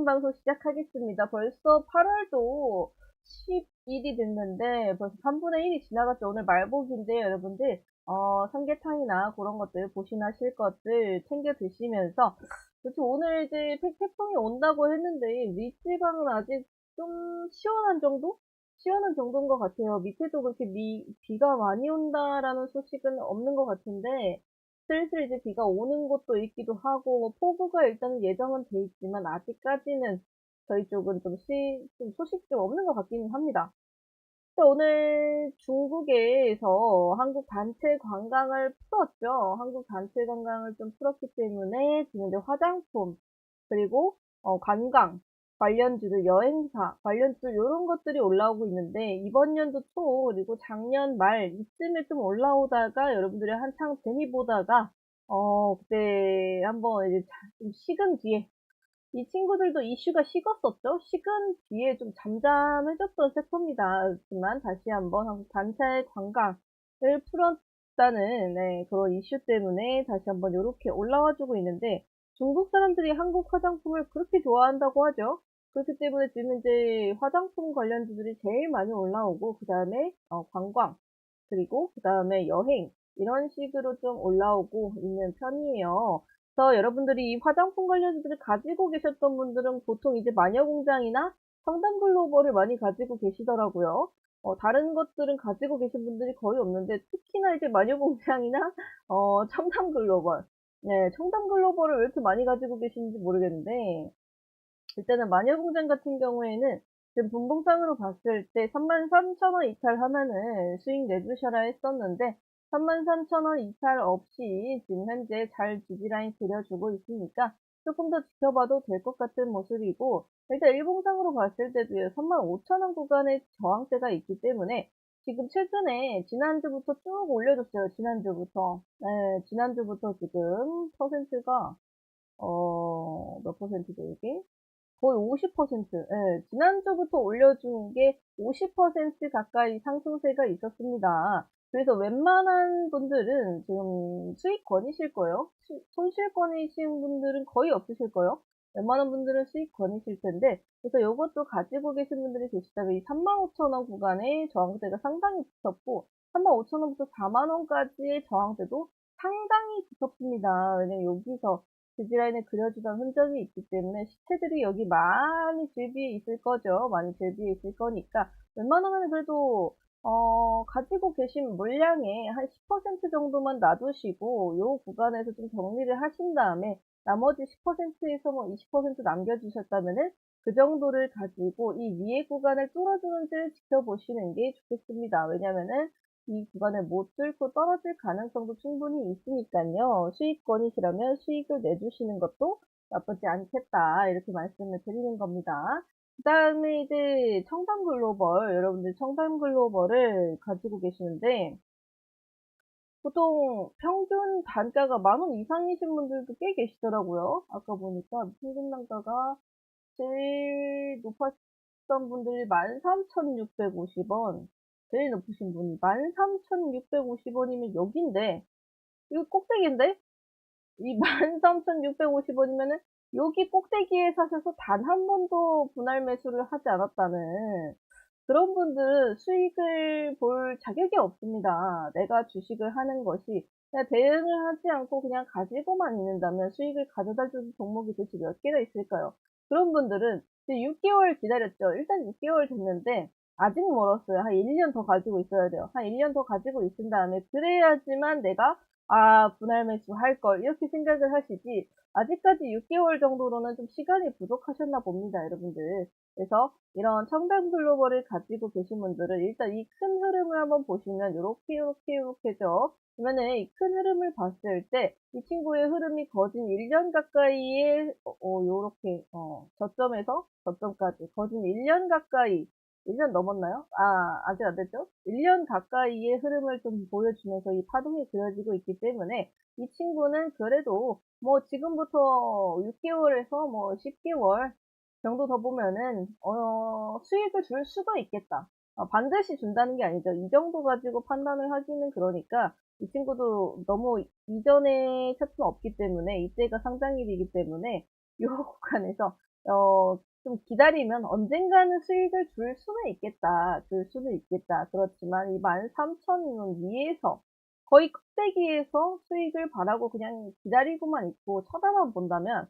방송 시작하겠습니다. 벌써 8월도 10일이 됐는데 벌써 3분의 1이 지나갔죠. 오늘 말복인데 여러분들 삼계탕이나 그런 것들 보신하실 것들 챙겨 드시면서 그렇죠. 오늘 이제 태풍이 온다고 했는데 윗지방은 아직 좀 시원한 정도? 시원한 정도인 것 같아요. 밑에도 그렇게 비가 많이 온다라는 소식은 없는 것 같은데 슬슬 이제 비가 오는 곳도 있기도 하고, 뭐 폭우가 일단은 예정은 돼 있지만, 아직까지는 저희 쪽은 좀 소식이 좀 없는 것 같기는 합니다. 오늘 중국에서 한국 단체 관광을 풀었죠. 한국 단체 관광을 좀 풀었기 때문에 지금 이제 화장품, 그리고 관광 관련주들, 여행사 관련주 이런 것들이 올라오고 있는데 이번 연도 초 그리고 작년 말 이쯤에 좀 올라오다가 여러분들이 한창 재미 보다가 그때 한번 이제 좀 식은 뒤에 이 친구들도 이슈가 식었었죠. 식은 뒤에 좀 잠잠해졌던 섹터입니다. 하지만 다시 한번 한국 단체 관광을 풀었다는 그런 이슈 때문에 다시 한번 이렇게 올라와주고 있는데 중국 사람들이 한국 화장품을 그렇게 좋아한다고 하죠. 그렇기 때문에 지금 이제 화장품 관련주들이 제일 많이 올라오고 그 다음에 관광 그리고 그 다음에 여행 이런 식으로 좀 올라오고 있는 편이에요. 그래서 여러분들이 이 화장품 관련주들을 가지고 계셨던 분들은 보통 이제 마녀공장이나 성담글로벌을 많이 가지고 계시더라고요. 다른 것들은 가지고 계신 분들이 거의 없는데 특히나 이제 마녀공장이나 청담글로벌 청담글로벌을 왜 이렇게 많이 가지고 계시는지 모르겠는데 일단은 마녀공장 같은 경우에는 지금 분봉상으로 봤을 때 33,000원 이탈하면은 수익 내주셔라 했었는데 33,000원 이탈 없이 지금 현재 잘 지지라인 그려주고 있으니까 조금 더 지켜봐도 될 것 같은 모습이고 일단 일봉상으로 봤을 때도요 35,000원 구간에 저항대가 있기 때문에 지금 최근에 지난주부터 쭉 올려줬어요. 지난주부터 지난주부터 지금 퍼센트가 몇 퍼센트죠 이게? 거의 50%, 지난주부터 올려준 게 50% 가까이 상승세가 있었습니다. 그래서 웬만한 분들은 지금 수익권이실 거예요. 손실권이신 분들은 거의 없으실 거예요. 웬만한 분들은 수익권이실 텐데, 그래서 이것도 가지고 계신 분들이 계시다면 이 35,000원 구간의 저항대가 상당히 두텁고, 35,000원부터 4만원까지의 저항대도 상당히 두텁습니다. 왜냐면 여기서 지지라인을 그려주던 흔적이 있기 때문에 시체들이 여기 많이 즐비해 있을 거죠. 많이 즐비해 있을 거니까 웬만하면 그래도 가지고 계신 물량의 한 10% 정도만 놔두시고 요 구간에서 좀 정리를 하신 다음에 나머지 10%에서 뭐 20% 남겨주셨다면은 그 정도를 가지고 이 위에 구간을 뚫어주는지를 지켜보시는 게 좋겠습니다. 왜냐면은 이 구간을 못 뚫고 떨어질 가능성도 충분히 있으니까요. 수익권이시라면 수익을 내주시는 것도 나쁘지 않겠다. 이렇게 말씀을 드리는 겁니다. 그 다음에 이제 청담글로벌, 여러분들 청담글로벌을 가지고 계시는데, 보통 평균 단가가 10,000원 이상이신 분들도 꽤 계시더라고요. 아까 보니까 평균 단가가 제일 높았던 분들이 13,650원. 제일 높으신 분이 13,650원이면 여긴데, 이거 꼭대기인데? 이 13,650원이면은 여기 꼭대기에 사셔서 단 한 번도 분할 매수를 하지 않았다는 그런 분들은 수익을 볼 자격이 없습니다. 내가 주식을 하는 것이 그냥 대응을 하지 않고 그냥 가지고만 있는다면 수익을 가져다 주는 종목이 도대체 몇 개가 있을까요? 그런 분들은 이제 6개월 기다렸죠. 일단 6개월 됐는데 아직 멀었어요. 한 1년 더 가지고 있어야 돼요. 한 1년 더 가지고 있은 다음에 그래야지만 내가 분할 매수 할 걸 이렇게 생각을 하시지 아직까지 6개월 정도로는 좀 시간이 부족하셨나 봅니다, 여러분들. 그래서 이런 청담 글로벌을 가지고 계신 분들은 일단 이 큰 흐름을 한번 보시면 요렇게죠. 그러면은 이 큰 흐름을 봤을 때 이 친구의 흐름이 거진 1년 가까이의 요렇게 저점에서 저점까지 거진 1년 가까이 1년 넘었나요? 아직 안 됐죠? 1년 가까이의 흐름을 좀 보여주면서 이 파동이 그려지고 있기 때문에 이 친구는 그래도 뭐 지금부터 6개월에서 뭐 10개월 정도 더 보면은 수익을 줄 수도 있겠다. 반드시 준다는 게 아니죠. 이 정도 가지고 판단을 하기는 그러니까 이 친구도 너무 이전에 차트는 없기 때문에 이때가 상장일이기 때문에 이 구간에서 좀 기다리면 언젠가는 수익을 줄 수는 있겠다. 줄 수는 있겠다. 그렇지만 이 13,000원 위에서 거의 꼭대기에서 수익을 바라고 그냥 기다리고만 있고 쳐다만 본다면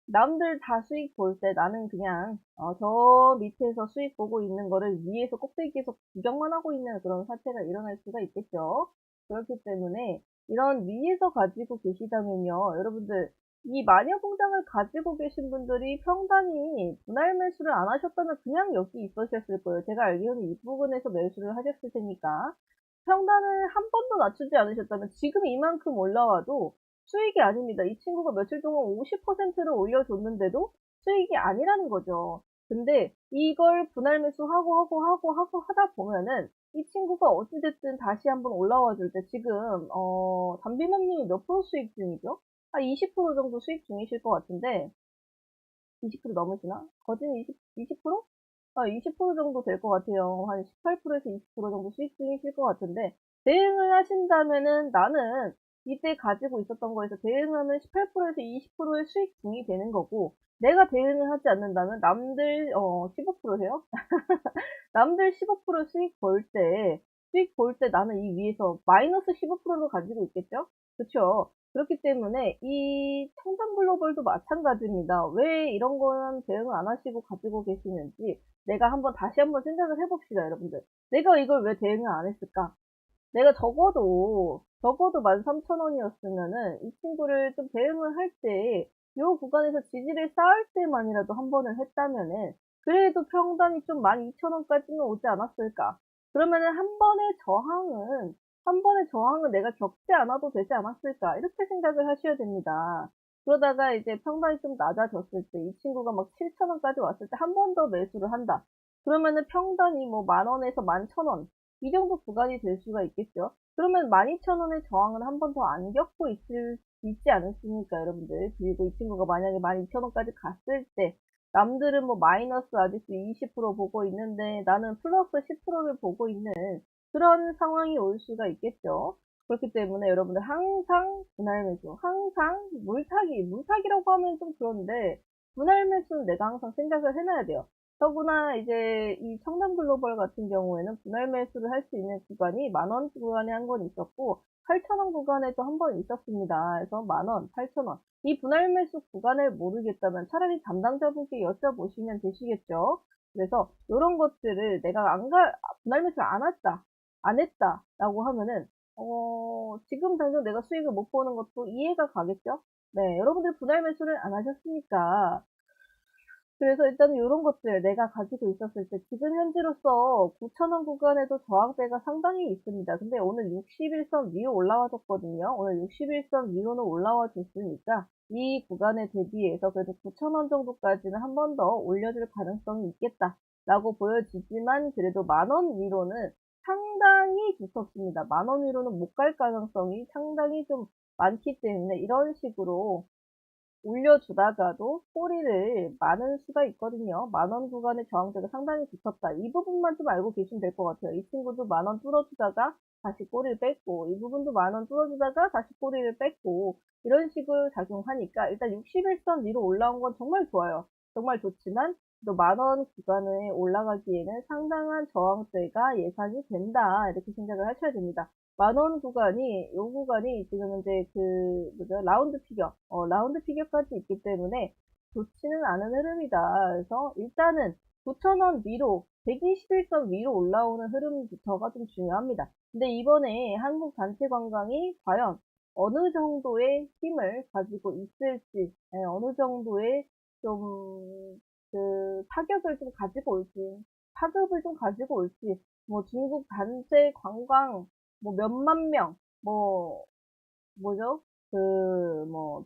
남들 다 수익 볼 때 나는 그냥 저 밑에서 수익 보고 있는 거를 위에서 꼭대기에서 구경만 하고 있는 그런 사태가 일어날 수가 있겠죠. 그렇기 때문에 이런 위에서 가지고 계시다면요. 여러분들 이 마녀공장을 가지고 계신 분들이 평단이 분할 매수를 안 하셨다면 그냥 여기 있으셨을 거예요. 제가 알기로는 이 부분에서 매수를 하셨을 테니까 평단을 한 번도 낮추지 않으셨다면 지금 이만큼 올라와도 수익이 아닙니다. 이 친구가 며칠 동안 50%를 올려줬는데도 수익이 아니라는 거죠. 근데 이걸 분할 매수하고 하다 보면은 이 친구가 어찌됐든 다시 한번 올라와 줄 때 지금 담비맘님이 몇 프로 수익 중이죠? 20% 정도 수익 중이실 것 같은데 20% 넘으시나? 거진 20%? 20% 정도 될 것 같아요. 한 18%에서 20% 정도 수익 중이실 것 같은데, 대응을 하신다면은 나는 이때 가지고 있었던 거에서 대응하면 18%에서 20%의 수익 중이 되는 거고, 내가 대응을 하지 않는다면 남들, 15%세요? 남들 15% 수익 볼 때 나는 이 위에서 마이너스 15%를 가지고 있겠죠? 그쵸? 그렇기 때문에 이 청담 글로벌도 마찬가지입니다. 왜 이런 거는 대응을 안 하시고 가지고 계시는지 내가 다시 한번 생각을 해봅시다, 여러분들. 내가 이걸 왜 대응을 안 했을까? 내가 적어도 13,000원이었으면은 이 친구를 좀 대응을 할 때, 요 구간에서 지지를 쌓을 때만이라도 한 번을 했다면은, 그래도 평단이 좀 12,000원까지는 오지 않았을까? 그러면은 한 번의 저항은 내가 겪지 않아도 되지 않았을까? 이렇게 생각을 하셔야 됩니다. 그러다가 이제 평단이 좀 낮아졌을 때, 이 친구가 막 7,000원까지 왔을 때 한 번 더 매수를 한다. 그러면은 평단이 뭐 10,000원에서 11,000원, 이 정도 구간이 될 수가 있겠죠. 그러면 12,000원의 저항은 한 번 더 안 겪고 있지 않습니까, 여러분들? 그리고 이 친구가 만약에 12,000원까지 갔을 때, 남들은 뭐 마이너스 아직도 20% 보고 있는데, 나는 플러스 10%를 보고 있는 그런 상황이 올 수가 있겠죠. 그렇기 때문에 여러분들 항상 분할 매수, 항상 물타기라고 하면 좀 그런데, 분할 매수는 내가 항상 생각을 해놔야 돼요. 더구나 이제 이 청담 글로벌 같은 경우에는 분할 매수를 할 수 있는 구간이 10,000원 구간에 한 번 있었고 8,000원 구간에도 한 번 있었습니다. 그래서 10,000원, 8,000원. 이 분할 매수 구간을 모르겠다면 차라리 담당자분께 여쭤보시면 되시겠죠. 그래서 이런 것들을 내가 분할 매수를 안 했다라고 하면은 지금 당장 내가 수익을 못 보는 것도 이해가 가겠죠? 네, 여러분들 분할 매수를 안 하셨으니까 그래서 일단은 이런 것들 내가 가지고 있었을 때 지금 현재로서 9,000원 구간에도 저항대가 상당히 있습니다. 근데 오늘 61선 위로 올라와 줬거든요. 오늘 61선 위로는 올라와 줬으니까 이 구간에 대비해서 그래도 9,000원 정도까지는 한 번 더 올려줄 가능성이 있겠다라고 보여지지만 그래도 10,000원 위로는 상당히 두텁습니다. 10,000원 위로는 못 갈 가능성이 상당히 좀 많기 때문에 이런 식으로 올려주다가도 꼬리를 마는 수가 있거든요. 10,000원 구간의 저항대가 상당히 두텁다. 이 부분만 좀 알고 계시면 될 것 같아요. 이 친구도 10,000원 뚫어주다가 다시 꼬리를 뺐고, 이 부분도 10,000원 뚫어주다가 다시 꼬리를 뺐고, 이런 식으로 작용하니까 일단 61선 위로 올라온 건 정말 좋아요. 정말 좋지만 또 10,000원 구간에 올라가기에는 상당한 저항대가 예상이 된다. 이렇게 생각을 하셔야 됩니다. 10,000원 구간이, 요 구간이 지금 이제 라운드 피겨까지 있기 때문에 좋지는 않은 흐름이다. 그래서 일단은 9,000원 위로, 121선 위로 올라오는 흐름부터가 좀 중요합니다. 근데 이번에 한국 단체 관광이 과연 어느 정도의 힘을 가지고 있을지, 어느 정도의 좀, 타격을 좀 가지고 올지, 타격을 좀 가지고 올지, 뭐 중국 단체 관광, 뭐 몇만 명, 뭐, 뭐죠?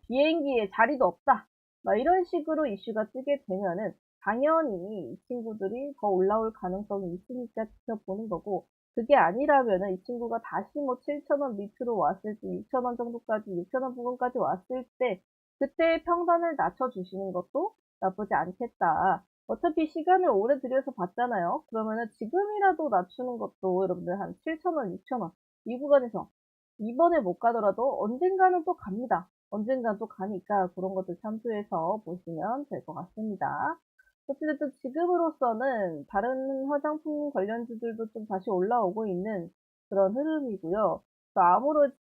비행기에 자리도 없다. 막 이런 식으로 이슈가 뜨게 되면은, 당연히 이 친구들이 더 올라올 가능성이 있으니까 지켜보는 거고, 그게 아니라면은 이 친구가 다시 뭐 7,000원 밑으로 왔을 때, 6,000원 정도까지, 6,000원 부근까지 왔을 때, 그때 평단을 낮춰주시는 것도 나쁘지 않겠다. 어차피 시간을 오래 들여서 봤잖아요. 그러면은 지금이라도 낮추는 것도 여러분들 한 7,000원, 6,000원 이 구간에서 이번에 못 가더라도 언젠가는 또 갑니다. 언젠가 또 가니까 그런 것들 참조해서 보시면 될 것 같습니다. 어쨌든 지금으로서는 다른 화장품 관련주들도 좀 다시 올라오고 있는 그런 흐름이고요.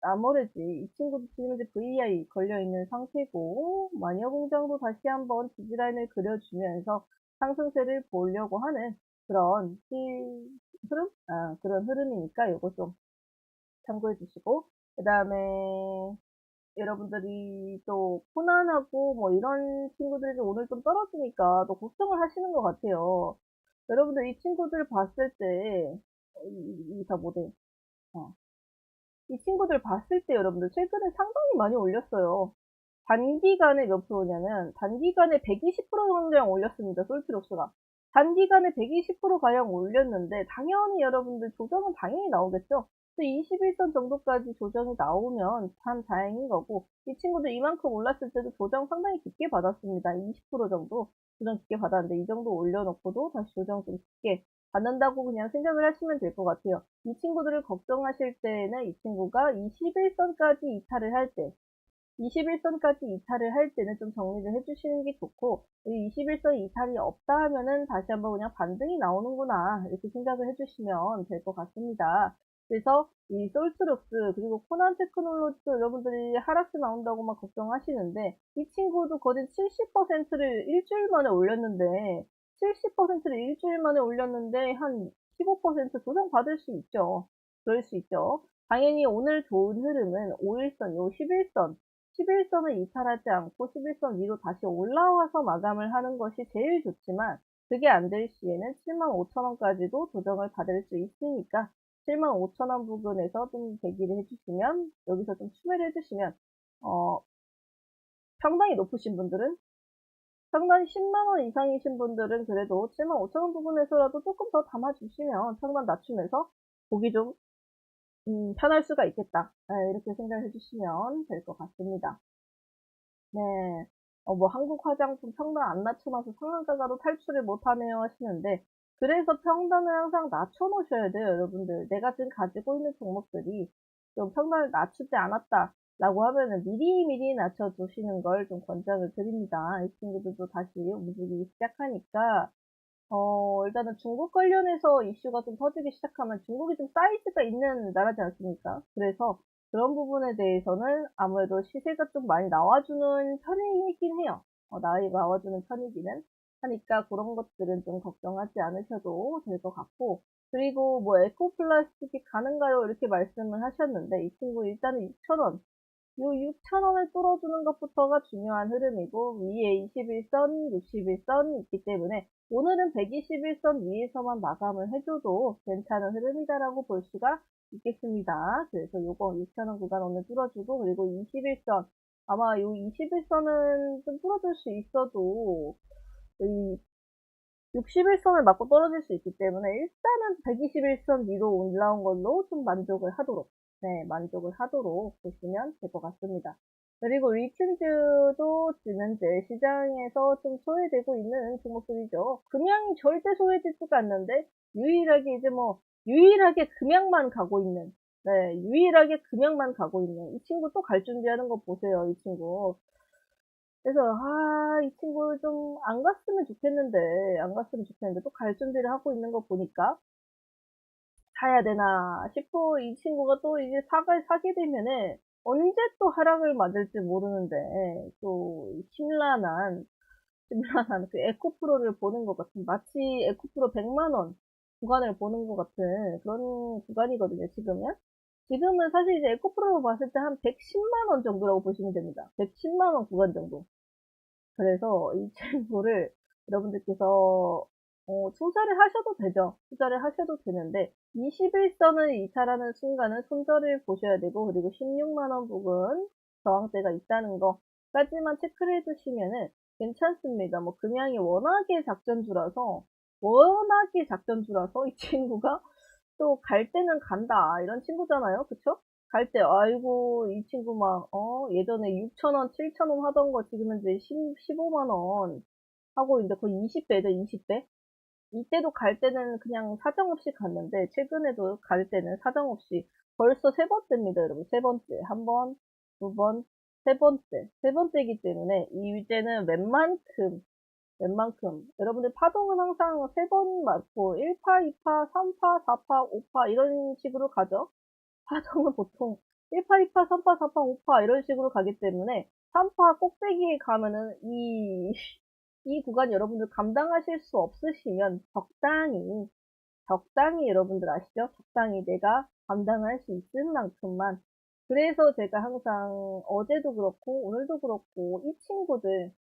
아모레지 이 친구도 지금 이제 VI 걸려있는 상태고 마녀 공장도 다시 한번 지지라인을 그려주면서 상승세를 보려고 하는 그런 흐름? 그런 흐름이니까 요거 좀 참고해 주시고 그 다음에 여러분들이 또 코난하고 뭐 이런 친구들이 오늘 좀 떨어지니까 또 걱정을 하시는 것 같아요. 여러분들 이 친구들 봤을 때 다 모델 이 친구들 봤을 때 여러분들 최근에 상당히 많이 올렸어요. 단기간에 몇 프로냐면 단기간에 120%가량 올렸습니다. 솔트록스가. 단기간에 120%가량 올렸는데 당연히 여러분들 조정은 당연히 나오겠죠. 21선 정도까지 조정이 나오면 참 다행인 거고 이 친구들 이만큼 올랐을 때도 조정 상당히 깊게 받았습니다. 20% 정도 조정 깊게 받았는데 이 정도 올려놓고도 다시 조정 좀 깊게 받는다고 그냥 생각을 하시면 될 것 같아요. 이 친구들을 걱정하실 때는 이 친구가 21선까지 이탈을 할 때 21선까지 이탈을 할 때는 좀 정리를 해주시는 게 좋고 21선 이탈이 없다 하면은 다시 한번 그냥 반등이 나오는구나 이렇게 생각을 해주시면 될 것 같습니다. 그래서 이 솔트룩스 그리고 코난 테크놀로지도 여러분들이 하락세 나온다고 막 걱정하시는데 이 친구도 거진 70%를 일주일 만에 올렸는데 70%를 일주일 만에 올렸는데 한 15% 조정받을 수 있죠. 그럴 수 있죠. 당연히 오늘 좋은 흐름은 5일선, 요 11선 11선을 이탈하지 않고 11선 위로 다시 올라와서 마감을 하는 것이 제일 좋지만 그게 안 될 시에는 75,000원까지도 조정을 받을 수 있으니까 75,000원 부근에서 좀 대기를 해주시면 여기서 좀 추매를 해주시면 상당히 높으신 분들은 상당히 10만원 이상이신 분들은 그래도 75,000원 부분에서라도 조금 더 담아주시면 평단 낮추면서 보기 좀 편할 수가 있겠다. 이렇게 생각해 주시면 될 것 같습니다. 네. 뭐 한국 화장품 평단 안 낮춰놔서 상한가가도 탈출을 못하네요 하시는데 그래서 평단을 항상 낮춰놓으셔야 돼요 여러분들. 내가 지금 가지고 있는 종목들이 좀 평단을 낮추지 않았다 라고 하면은 미리미리 낮춰두시는 걸 좀 권장을 드립니다. 이 친구들도 다시 움직이기 시작하니까 일단은 중국 관련해서 이슈가 좀 터지기 시작하면 중국이 좀 사이즈가 있는 나라지 않습니까? 그래서 그런 부분에 대해서는 아무래도 시세가 좀 많이 나와주는 편이긴 해요. 나와주는 편이기는 하니까 그런 것들은 좀 걱정하지 않으셔도 될 것 같고 그리고 뭐 에코플라스틱이 가는가요? 이렇게 말씀을 하셨는데 이 친구 일단은 6,000원 요 6,000원을 뚫어주는 것부터가 중요한 흐름이고 위에 21선, 61선 있기 때문에 오늘은 121선 위에서만 마감을 해줘도 괜찮은 흐름이다라고 볼 수가 있겠습니다. 그래서 요거 6,000원 구간 오늘 뚫어주고 그리고 21선 아마 요 21선은 좀 뚫어줄 수 있어도 이 61선을 맞고 떨어질 수 있기 때문에 일단은 121선 위로 올라온 걸로 좀 만족을 하도록 만족을 하도록 보시면 될 것 같습니다. 그리고 리튬주도 지금 현재 시장에서 좀 소외되고 있는 종목들이죠. 금양이 절대 소외되지가 않는데 유일하게 금양만 가고 있는 유일하게 금양만 가고 있는 이 친구 또 갈 준비하는 거 보세요. 이 친구 그래서 이 친구 좀 안 갔으면 좋겠는데 또 갈 준비를 하고 있는 거 보니까 사야 되나 싶고 이 친구가 또 이제 사게 되면은 언제 또 하락을 맞을지 모르는데 또 심란한 그 에코프로를 보는 것 같은 마치 에코프로 100만 원 구간을 보는 것 같은 그런 구간이거든요. 지금은 사실 이제 에코프로로 봤을 때 한 110만 원 정도라고 보시면 됩니다. 110만 원 구간 정도. 그래서 이 친구를 여러분들께서 투자를 하셔도 되죠. 투자를 하셔도 되는데 21선을 이탈하는 순간은 손절을 보셔야 되고 그리고 16만원 부근 저항대가 있다는 거까지만 체크를 해두시면은 괜찮습니다. 뭐 금양이 워낙에 작전주라서 이 친구가 또 갈 때는 간다 이런 친구잖아요. 그쵸? 갈 때 아이고 이 친구 예전에 6,000원 7,000원 하던 거 지금은 이제 15만원 하고 있는데 거의 20배죠 20배 이때도 갈 때는 그냥 사정없이 갔는데 최근에도 갈 때는 사정없이 벌써 세 번째입니다 여러분 세 번째 한 번, 두 번, 세 번째이기 때문에 이 유제는 웬만큼 여러분들 파동은 항상 세 번 맞고 1파, 2파, 3파, 4파, 5파 이런 식으로 가죠. 파동은 보통 1파, 2파, 3파, 4파, 5파 이런 식으로 가기 때문에 3파 꼭대기에 가면은 이 구간 여러분들 감당하실 수 없으시면 적당히 여러분들 아시죠? 적당히 내가 감당할 수 있을 만큼만. 그래서 제가 항상 어제도 그렇고 오늘도 그렇고 이 친구들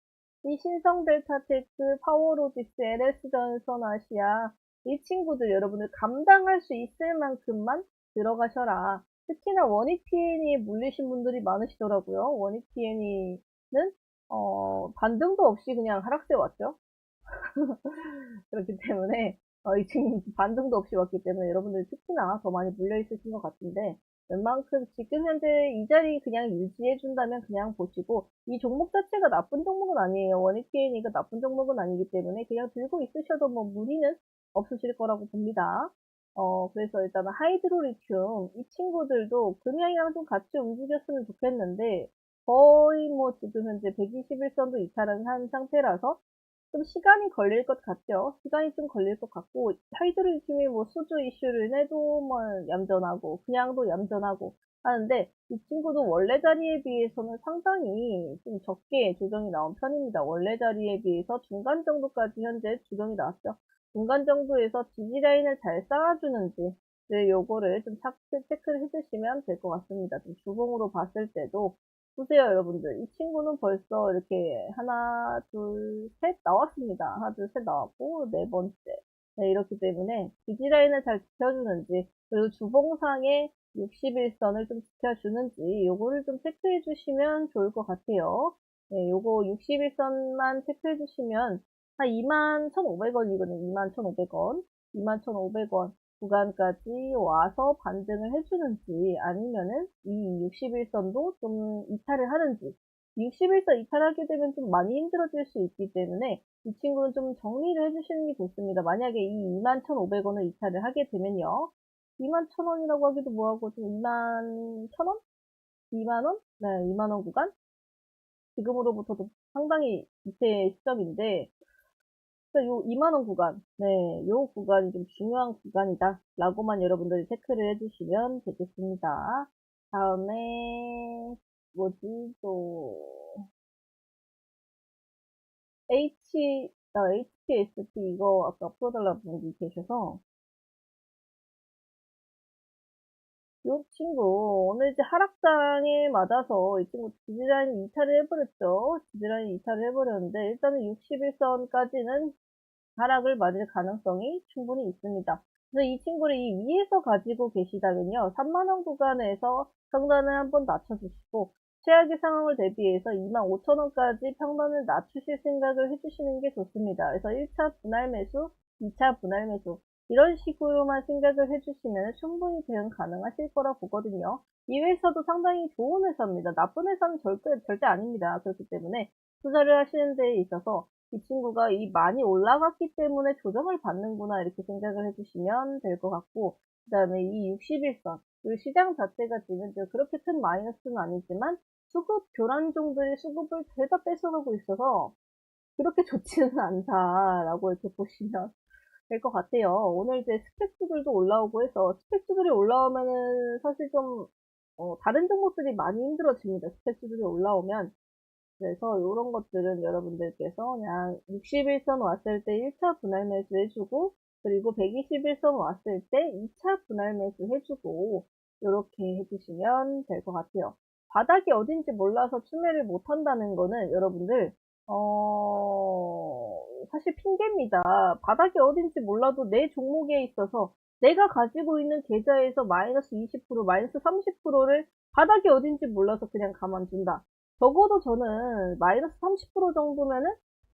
이 신성 델타테크, 파워로직스, LS 전선 아시아 이 친구들 여러분들 감당할 수 있을 만큼만 들어가셔라. 특히나 원익 PNE에 물리신 분들이 많으시더라고요. 원익 PNE는 반등도 없이 그냥 하락세 왔죠. 그렇기 때문에 이 친구 반등도 없이 왔기 때문에 여러분들 특히나 더 많이 물려 있으신 것 같은데 웬만큼 지금 현재 이 자리 그냥 유지해 준다면 그냥 보시고 이 종목 자체가 나쁜 종목은 아니에요. 원익 PNE가 나쁜 종목은 아니기 때문에 그냥 들고 있으셔도 뭐 무리는 없으실 거라고 봅니다. 그래서 일단은 하이드로리튬 이 친구들도 금양이랑 좀 같이 움직였으면 좋겠는데 거의 뭐 지금 현재 121선도 이탈을 한 상태라서 좀 시간이 걸릴 것 같죠. 시간이 좀 걸릴 것 같고 하이드로리튬이 뭐 수주 이슈를 내도 뭐 얌전하고 그냥도 얌전하고 하는데 이 친구도 원래 자리에 비해서는 상당히 좀 적게 조정이 나온 편입니다. 원래 자리에 비해서 중간 정도까지 현재 조정이 나왔죠. 중간 정도에서 지지 라인을 잘 쌓아주는지 요거를 좀 체크를 해주시면 될 것 같습니다. 좀 주봉으로 봤을 때도 보세요, 여러분들. 이 친구는 벌써 이렇게 하나, 둘, 셋 나왔습니다. 하나, 둘, 셋 나왔고, 네 번째. 네, 이렇기 때문에 지지라인을 잘 지켜주는지, 그리고 주봉상의 61선을 좀 지켜주는지, 요거를 좀 체크해 주시면 좋을 것 같아요. 네, 요거 61선만 체크해 주시면, 한 21,500원이거든요. 21,500원. 21,500원. 구간까지 와서 반등을 해주는지 아니면은 이 61선도 좀 이탈을 하는지 61선 이탈하게 되면 좀 많이 힘들어질 수 있기 때문에 이 친구는 좀 정리를 해주시는 게 좋습니다. 만약에 이 21,500원을 이탈을 하게 되면요. 21,000원이라고 하기도 뭐하고 좀 21,000원? 2만원? 네, 2만원 구간? 지금으로부터도 상당히 이때 시점인데 요 2만원 구간, 네, 요 구간이 좀 중요한 구간이다. 라고만 여러분들이 체크를 해주시면 되겠습니다. 다음에, 뭐지, 또, HPSP 이거 아까 풀어달라는 분이 계셔서, 요 친구, 오늘 이제 하락장에 맞아서 이 친구 지지라인 이탈을 해버렸죠. 지지라인 이탈을 해버렸는데, 일단은 61선까지는 하락을 맞을 가능성이 충분히 있습니다. 그래서 이 친구를 이 위에서 가지고 계시다면요. 3만원 구간에서 평단을 한번 낮춰주시고 최악의 상황을 대비해서 25,000원까지 평단을 낮추실 생각을 해주시는 게 좋습니다. 그래서 1차 분할 매수, 2차 분할 매수 이런 식으로만 생각을 해주시면 충분히 대응 가능하실 거라 보거든요. 이 회사도 상당히 좋은 회사입니다. 나쁜 회사는 절대 아닙니다. 그렇기 때문에 투자를 하시는 데 있어서 이 친구가 이 많이 올라갔기 때문에 조정을 받는구나 이렇게 생각을 해주시면 될 것 같고 그 다음에 이 61선 그 시장 자체가 지금 그렇게 큰 마이너스는 아니지만 수급 교란종들이 수급을 죄다 뺏어가고 있어서 그렇게 좋지는 않다라고 이렇게 보시면 될 것 같아요. 오늘 이제 스펙주들도 올라오고 해서 스펙주들이 올라오면은 사실 좀 다른 종목들이 많이 힘들어집니다. 스펙주들이 올라오면 그래서 이런 것들은 여러분들께서 그냥 61선 왔을 때 1차 분할 매수 해주고 그리고 121선 왔을 때 2차 분할 매수 해주고 이렇게 해주시면 될 것 같아요. 바닥이 어딘지 몰라서 추매를 못한다는 거는 여러분들 사실 핑계입니다. 바닥이 어딘지 몰라도 내 종목에 있어서 내가 가지고 있는 계좌에서 마이너스 20%, 마이너스 30%를 바닥이 어딘지 몰라서 그냥 가만둔다. 적어도 저는 마이너스 30% 정도면은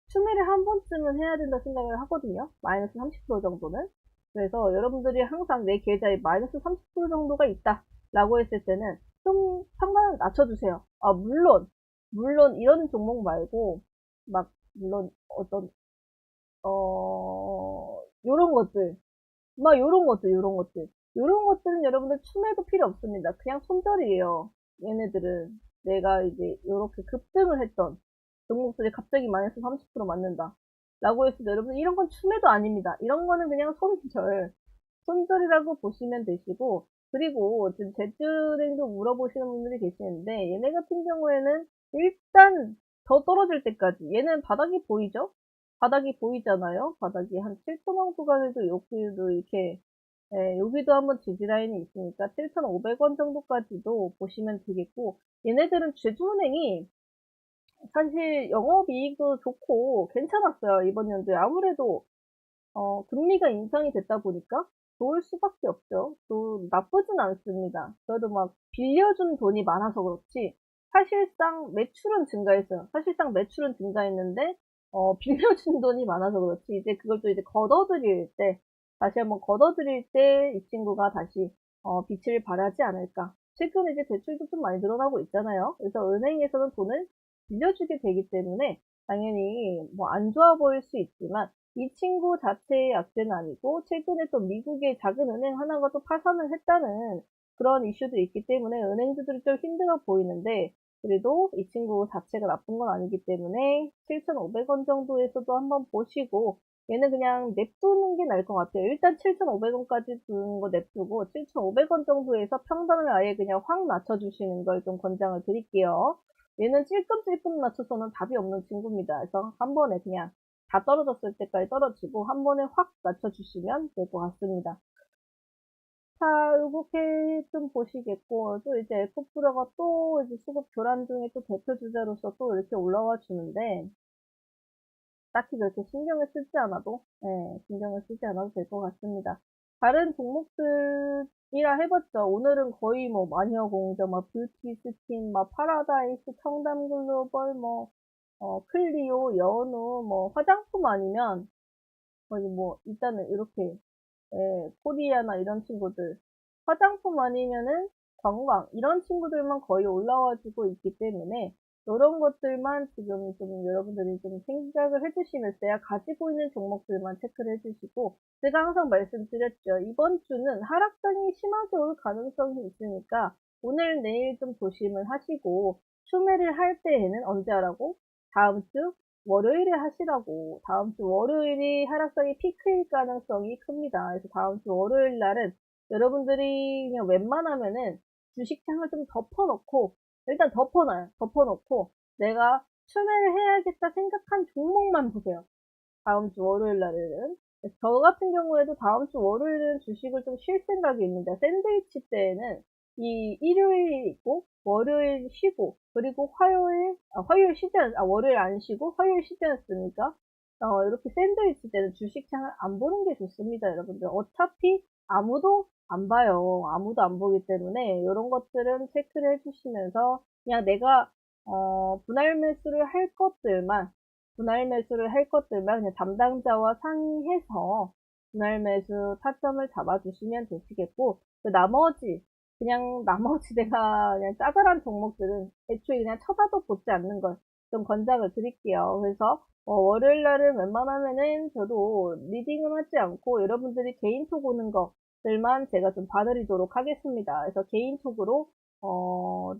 추매를 한 번쯤은 해야 된다 생각을 하거든요. 마이너스 30% 정도는. 그래서 여러분들이 항상 내 계좌에 마이너스 30% 정도가 있다. 라고 했을 때는 좀 상관을 낮춰주세요. 아, 물론 이런 종목 말고, 물론 요런 것들. 요런 것들은 여러분들 추매도 필요 없습니다. 그냥 손절이에요. 얘네들은. 내가 이제 이렇게 급등을 했던 종목들이 갑자기 마이너스 30% 맞는다. 라고 했을 때 여러분 이런 건 추매도 아닙니다. 이런 거는 그냥 손절. 손절이라고 보시면 되시고 그리고 지금 제주랭도 물어보시는 분들이 계시는데 얘네 같은 경우에는 일단 더 떨어질 때까지 얘는 바닥이 보이죠? 바닥이 보이잖아요. 바닥이 한 7천원 구간에도 여기도 이렇게 여기도 한번 지지라인이 있으니까 7,500원 정도까지도 보시면 되겠고 얘네들은 제주은행이 사실 영업이익도 좋고 괜찮았어요. 이번 연도에 아무래도 금리가 인상이 됐다 보니까 좋을 수밖에 없죠. 또 나쁘진 않습니다. 그래도 막 빌려준 돈이 많아서 그렇지 사실상 매출은 증가했어요. 사실상 매출은 증가했는데 빌려준 돈이 많아서 그렇지 이제 그걸 또 이제 걷어들일 때 다시 한번 걷어들일 때 이 친구가 다시 빛을 발하지 않을까. 최근에 이제 대출도 좀 많이 늘어나고 있잖아요. 그래서 은행에서는 돈을 빌려주게 되기 때문에 당연히 뭐 안 좋아 보일 수 있지만 이 친구 자체의 악재는 아니고 최근에 또 미국의 작은 은행 하나가 또 파산을 했다는 그런 이슈도 있기 때문에 은행주들이 좀 힘들어 보이는데 그래도 이 친구 자체가 나쁜 건 아니기 때문에 7,500원 정도에서도 한번 보시고 얘는 그냥 냅두는 게 나을 것 같아요. 일단 7,500원까지 두는 거 냅두고 7,500원 정도에서 평단을 아예 그냥 확 낮춰주시는 걸 좀 권장을 드릴게요. 얘는 찔끔찔끔 낮춰서는 답이 없는 친구입니다. 그래서 한 번에 그냥 다 떨어졌을 때까지 떨어지고 한 번에 확 낮춰주시면 될 것 같습니다. 자, 이렇게 좀 보시겠고, 또 이제 에코프로가 또 이제 수급 교란 중에 또 대표 주자로서 또 이렇게 올라와 주는데, 딱히 그렇게 신경을 쓰지 않아도, 신경을 쓰지 않아도 될 것 같습니다. 다른 종목들이라 해봤자, 오늘은 거의 뭐, 마녀공정, 막, 뷰티 스킨, 막, 파라다이스, 청담글로벌, 뭐, 클리오, 연우, 뭐, 화장품 아니면, 거의 뭐, 일단은 이렇게, 코리아나 이런 친구들, 화장품 아니면은 관광, 이런 친구들만 거의 올라와주고 있기 때문에, 이런 것들만 지금 좀 여러분들이 좀 생각을 해주시면서 내가 가지고 있는 종목들만 체크를 해주시고, 제가 항상 말씀드렸죠. 이번 주는 하락장이 심하게 올 가능성이 있으니까, 오늘, 내일 좀 조심을 하시고, 추매를 할 때에는 언제 하라고? 다음 주 월요일에 하시라고. 다음 주 월요일이 하락장이 피크일 가능성이 큽니다. 그래서 다음 주 월요일 날은 여러분들이 그냥 웬만하면은 주식창을 좀 덮어놓고, 일단 덮어놔요. 덮어놓고, 내가 추매를 해야겠다 생각한 종목만 보세요. 다음 주 월요일 날에는. 저 같은 경우에도 다음 주 월요일은 주식을 좀 쉴 생각이 있는데, 샌드위치 때에는 이 일요일 있고, 월요일 쉬고, 그리고 화요일 쉬지 월요일 안 쉬고, 화요일 쉬지 않습니까? 이렇게 샌드위치 때는 주식창을 안 보는 게 좋습니다, 여러분들. 어차피 아무도 안 봐요. 아무도 안 보기 때문에, 이런 것들은 체크를 해주시면서, 그냥 내가, 분할 매수를 할 것들만, 분할 매수를 할 것들만 그냥 담당자와 상의해서 분할 매수 타점을 잡아주시면 되시겠고, 그 나머지, 그냥 나머지 내가 그냥 짜잘한 종목들은 애초에 그냥 쳐다도 보지 않는 걸 좀 권장을 드릴게요. 그래서 월요일 날은 웬만하면은 저도 리딩은 하지 않고 여러분들이 개인톡 오는 것들만 제가 좀 봐드리도록 하겠습니다. 그래서 개인톡으로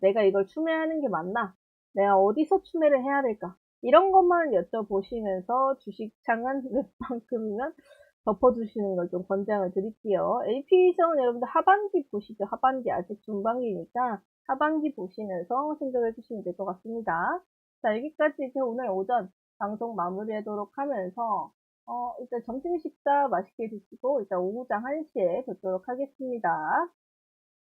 내가 이걸 추매하는 게 맞나? 내가 어디서 추매를 해야 될까? 이런 것만 여쭤보시면서 주식창은 웬만큼이면 덮어주시는 걸 좀 권장을 드릴게요. AP 시험은 여러분들 하반기 보시죠. 하반기 아직 중반기니까 하반기 보시면서 생각해 주시면 될 것 같습니다. 자, 여기까지 이제 오늘 오전 방송 마무리하도록 하면서 일단 점심 식사 맛있게 드시고 일단 오후장 1시에 뵙도록 하겠습니다.